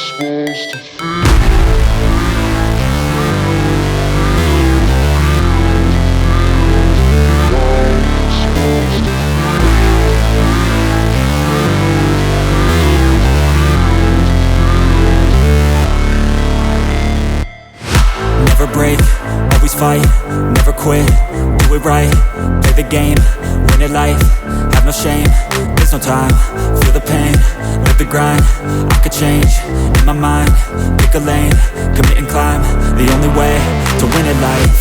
supposed to feel? Never break, always fight, never quit, do it right, play the game, win it life, have no shame, there's no time, feel the pain, live the grind, I could change, in my mind, pick a lane, commit and climb, the only way to win it life,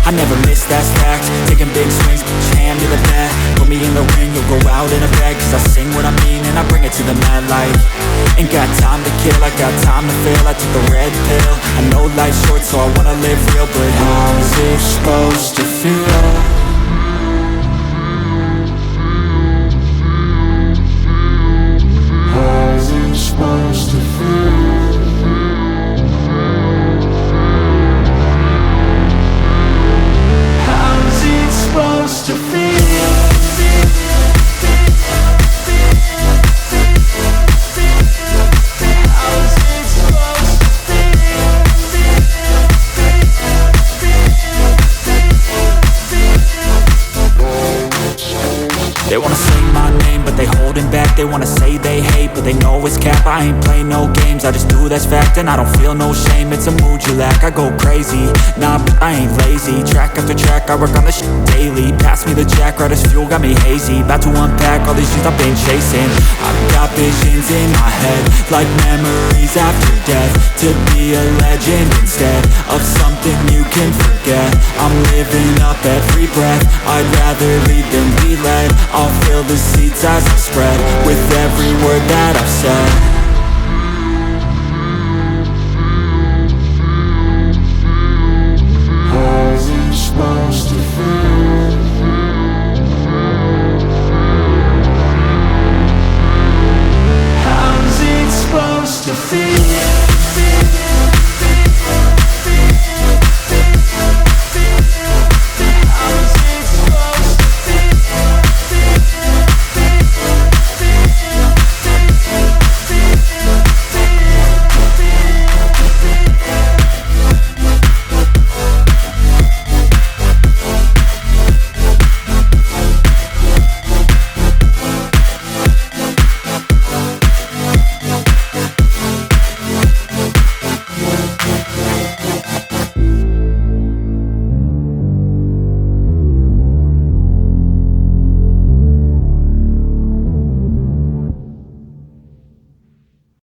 I never miss, that's fact, taking big swings, put your hand to the bat, put me in the ring, you'll go out in a bag, cause I sing what I mean and I bring it to the mad light, ain't got time to kill, I got time to feel, I took the red pill, I know life's short so I wanna live real, but how's it supposed to feel? How's it supposed to feel? How's it supposed to feel? They wanna say my name, but they holding back. They wanna say they hate, but they know it's cap. I ain't play no games, I just do that's fact. And I don't feel no shame, it's a mood you lack. I go crazy, nah, but I ain't lazy. Track after track, I work on this shit daily. Pass me the jack, right as fuel, got me hazy. About to unpack all these things I've been chasing. I've got visions in my head, like memories after death. To be a legend instead of something you can forget. I'm living up every breath, I'd rather lead than be led. I'll fill the seats as I spread with every word that I've said.